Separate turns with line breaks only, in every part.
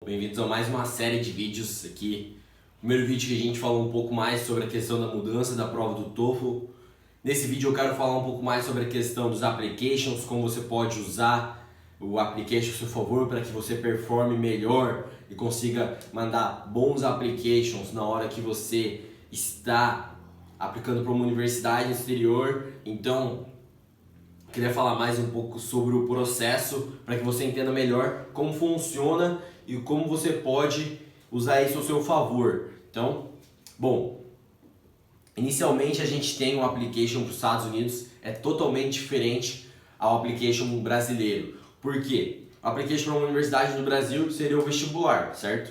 bem-vindos a mais uma série de vídeos aqui. Primeiro vídeo que a gente falou um pouco mais sobre a questão da mudança da prova do TOEFL. Nesse vídeo eu quero falar um pouco mais sobre a questão dos applications, como você pode usar o application a seu favor para que você performe melhor e consiga mandar bons applications na hora que você está aplicando para uma universidade no exterior. Então, queria falar mais um pouco sobre o processo para que você entenda melhor como funciona e como você pode usar isso ao seu favor. Então, bom, inicialmente a gente tem um application para os Estados Unidos, é totalmente diferente ao application brasileiro. Por quê? O application para uma universidade no Brasil seria o vestibular, certo?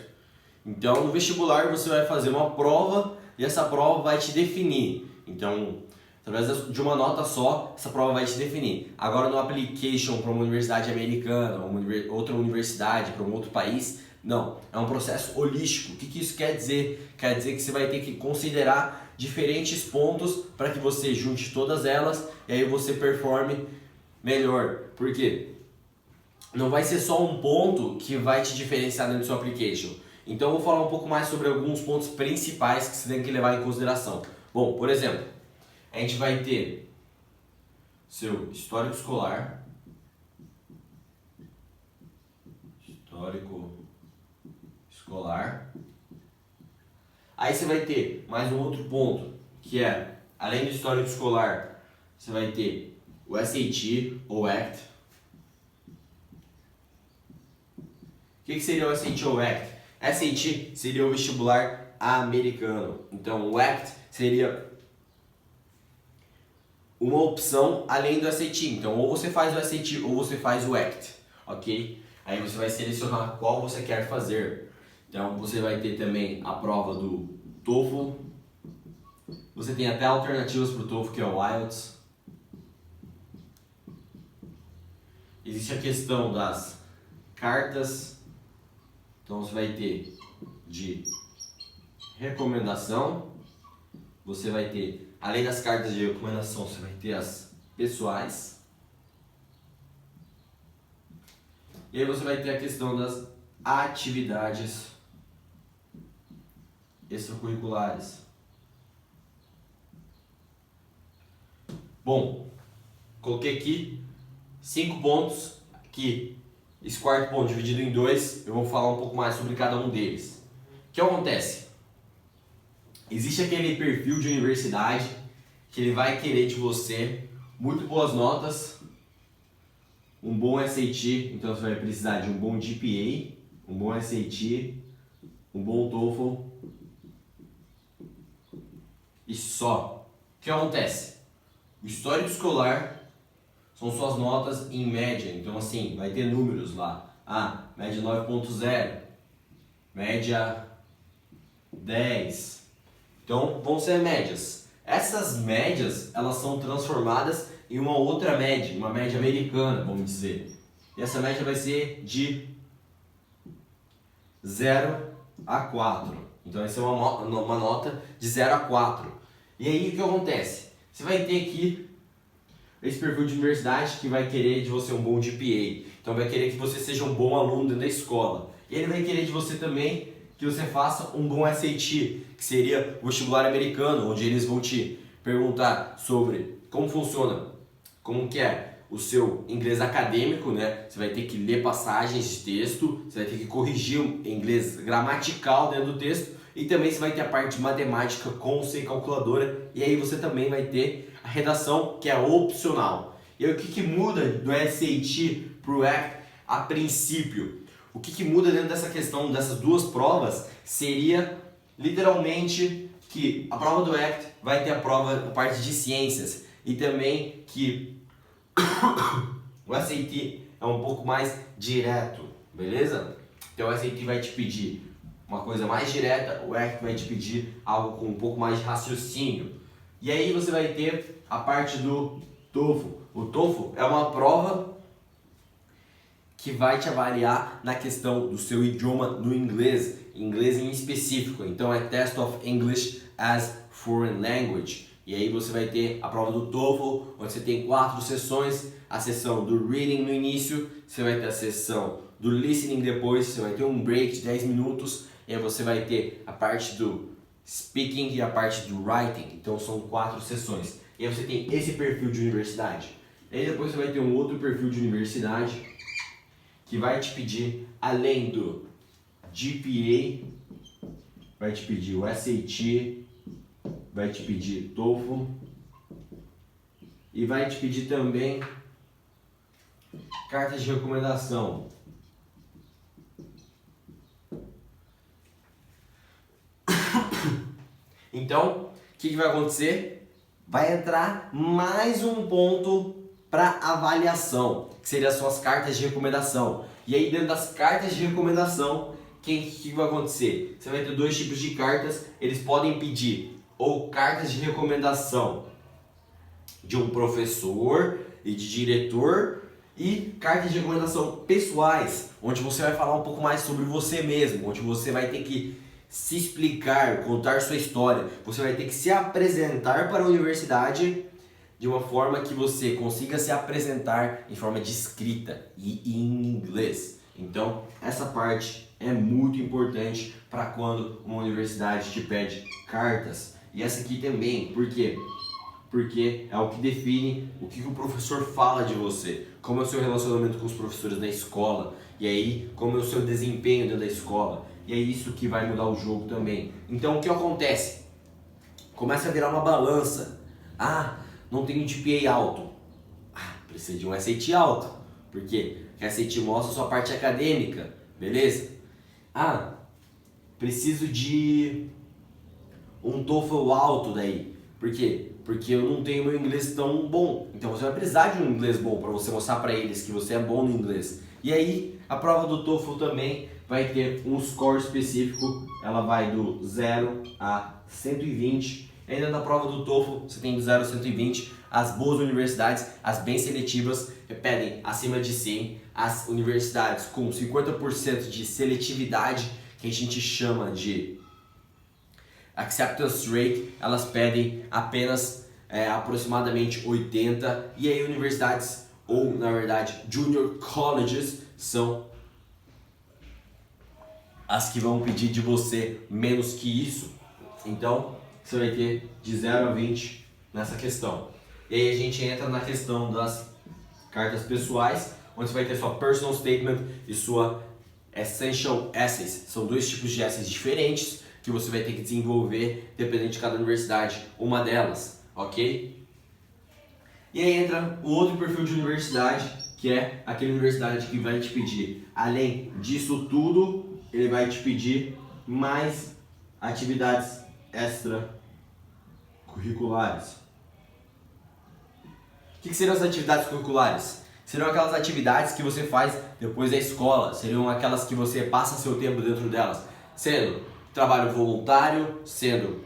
Então, no vestibular você vai fazer uma prova e essa prova vai te definir. Então, através de uma nota só, essa prova vai te definir. Agora, no application para uma universidade americana, outra universidade, para um outro país, não. É um processo holístico. O que isso quer dizer? Quer dizer que você vai ter que considerar diferentes pontos para que você junte todas elas e aí você performe melhor. Por quê? Não vai ser só um ponto que vai te diferenciar dentro do seu application. Então, eu vou falar um pouco mais sobre alguns pontos principais que você tem que levar em consideração. Bom, por exemplo, a gente vai ter seu histórico escolar, aí você vai ter mais um outro ponto, que é, além do histórico escolar, você vai ter o SAT ou ACT. O que seria o SAT ou ACT? SAT seria o vestibular americano, então o ACT seria uma opção além do SAT. Então, ou você faz o SAT ou você faz o ACT, ok? Aí você vai selecionar qual você quer fazer. Então, você vai ter também a prova do TOEFL. Você tem até alternativas para o TOEFL, que é o IELTS. Existe a questão das cartas. Então, você vai ter de recomendação. Você vai ter, além das cartas de recomendação, você vai ter as pessoais. E aí você vai ter a questão das atividades extracurriculares. Bom, coloquei aqui 5 pontos, que esse quarto ponto dividido em 2, eu vou falar um pouco mais sobre cada um deles. O que acontece? Existe aquele perfil de universidade que ele vai querer de você muito boas notas, um bom SAT, então você vai precisar de um bom GPA, um bom SAT, um bom TOEFL e só. O que acontece? O histórico escolar são suas notas em média, então assim, vai ter números lá. Média 9.0, média 10. Então, vão ser médias. Essas médias, elas são transformadas em uma outra média, uma média americana, vamos dizer. E essa média vai ser de 0 a 4. Então, vai ser uma nota de 0 a 4. E aí, o que acontece? Você vai ter aqui esse perfil de universidade que vai querer de você um bom GPA. Então, vai querer que você seja um bom aluno dentro da escola. E ele vai querer de você também que você faça um bom SAT, que seria o vestibular americano, onde eles vão te perguntar sobre como funciona, como que é o seu inglês acadêmico, né? Você vai ter que ler passagens de texto, você vai ter que corrigir o inglês gramatical dentro do texto e também você vai ter a parte de matemática com sem calculadora e aí você também vai ter a redação, que é opcional. E aí o que muda do SAT para o ACT a princípio? O que muda dentro dessa questão dessas duas provas seria literalmente que a prova do ACT vai ter a parte de ciências e também que o SAT é um pouco mais direto, beleza? Então o SAT vai te pedir uma coisa mais direta, o ACT vai te pedir algo com um pouco mais de raciocínio. E aí você vai ter a parte do TOEFL. O TOEFL é uma prova que vai te avaliar na questão do seu idioma no inglês em específico. Então é Test of English as Foreign Language. E aí você vai ter a prova do TOEFL, onde você tem 4 sessões. A sessão do reading no início, você vai ter a sessão do listening depois, você vai ter um break de 10 minutos, e aí você vai ter a parte do speaking e a parte do writing. Então são 4 sessões. E aí você tem esse perfil de universidade. E aí depois você vai ter um outro perfil de universidade que vai te pedir, além do GPA, vai te pedir o SAT, vai te pedir TOEFL e vai te pedir também cartas de recomendação. Então, o que vai acontecer? Vai entrar mais um ponto para avaliação, que seriam as suas cartas de recomendação. E aí dentro das cartas de recomendação, o que vai acontecer? Você vai ter 2 tipos de cartas, eles podem pedir ou cartas de recomendação de um professor e de diretor, e cartas de recomendação pessoais, onde você vai falar um pouco mais sobre você mesmo, onde você vai ter que se explicar, contar sua história, você vai ter que se apresentar para a universidade de uma forma que você consiga se apresentar em forma de escrita e em inglês. Então, essa parte é muito importante para quando uma universidade te pede cartas. E essa aqui também, por quê? Porque é o que define o que o professor fala de você, como é o seu relacionamento com os professores da escola, e aí como é o seu desempenho dentro da escola, e é isso que vai mudar o jogo também. Então o que acontece? Começa a virar uma balança. Ah, não tenho GPA alto. Ah, precisa de um SAT alto. Por quê? Porque o SAT mostra a sua parte acadêmica, beleza? Ah, preciso de um TOEFL alto daí. Por quê? Porque eu não tenho meu inglês tão bom. Então você vai precisar de um inglês bom para você mostrar para eles que você é bom no inglês. E aí a prova do TOEFL também vai ter um score específico. Ela vai do 0 a 120. E ainda na prova do TOEFL você tem do 0 a 120. As boas universidades, as bem seletivas, pedem acima de 100. As universidades com 50% de seletividade, que a gente chama de acceptance rate, elas pedem apenas aproximadamente 80, e aí universidades, ou na verdade junior colleges, são as que vão pedir de você menos que isso. Então você vai ter de 0 a 20 nessa questão. E aí a gente entra na questão das cartas pessoais, onde você vai ter sua personal statement e sua essential essays. São 2 tipos de essays diferentes que você vai ter que desenvolver, dependendo de cada universidade, uma delas, ok? E aí entra o outro perfil de universidade, que é aquela universidade que vai te pedir, além disso tudo, ele vai te pedir mais atividades extracurriculares. O que seriam as atividades curriculares? Serão aquelas atividades que você faz depois da escola, seriam aquelas que você passa seu tempo dentro delas, sendo trabalho voluntário, sendo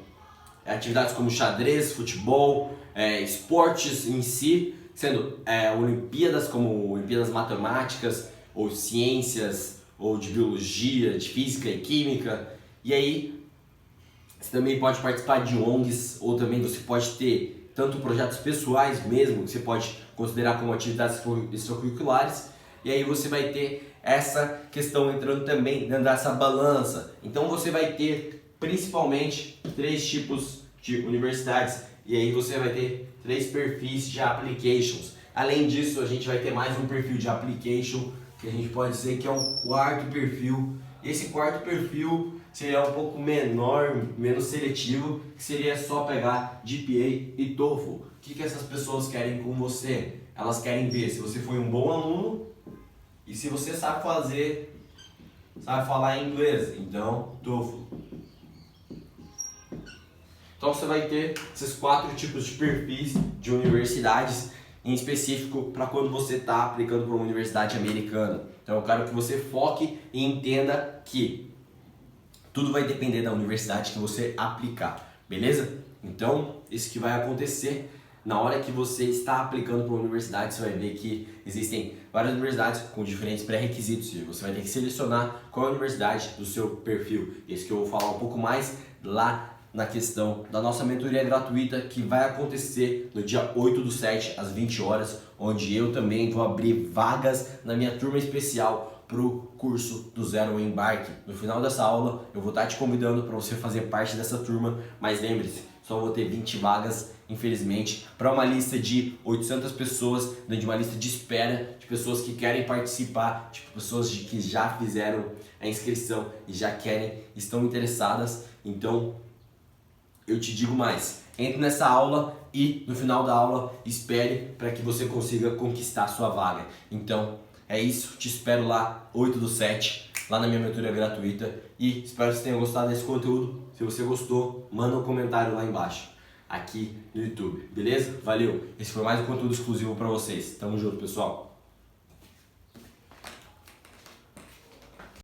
atividades como xadrez, futebol, esportes em si, sendo Olimpíadas como Olimpíadas Matemáticas, ou ciências, ou de biologia, de física e química. E aí você também pode participar de ONGs, ou também você pode ter tanto projetos pessoais mesmo, que você pode considerar como atividades extracurriculares, e aí você vai ter essa questão entrando também dentro dessa balança. Então você vai ter principalmente 3 tipos de universidades, e aí você vai ter 3 perfis de applications. Além disso, a gente vai ter mais um perfil de application, que a gente pode dizer que é um 4º perfil. Esse 4º perfil seria um pouco menor, menos seletivo, que seria só pegar GPA e TOEFL. O que essas pessoas querem com você? Elas querem ver se você foi um bom aluno e se você sabe falar inglês. Então, TOEFL. Então você vai ter esses 4 tipos de perfis de universidades em específico para quando você está aplicando para uma universidade americana. Então eu quero que você foque e entenda que tudo vai depender da universidade que você aplicar, beleza? Então isso que vai acontecer na hora que você está aplicando para uma universidade, você vai ver que existem várias universidades com diferentes pré-requisitos e você vai ter que selecionar qual é a universidade do seu perfil. Isso que eu vou falar um pouco mais lá na questão da nossa mentoria gratuita, que vai acontecer no dia 8/7 às 20 horas, onde eu também vou abrir vagas na minha turma especial pro curso do Zero ao Embarque. No final dessa aula eu vou estar te convidando para você fazer parte dessa turma, mas lembre-se, só vou ter 20 vagas, infelizmente, para uma lista de 800 pessoas, dentro de uma lista de espera de pessoas que querem participar, tipo pessoas que já fizeram a inscrição e já estão interessadas. Então eu te digo mais, entre nessa aula e no final da aula espere para que você consiga conquistar a sua vaga. Então é isso, te espero lá 8/7, lá na minha mentoria gratuita, e espero que você tenha gostado desse conteúdo. Se você gostou, manda um comentário lá embaixo, aqui no YouTube, beleza? Valeu! Esse foi mais um conteúdo exclusivo para vocês. Tamo junto, pessoal!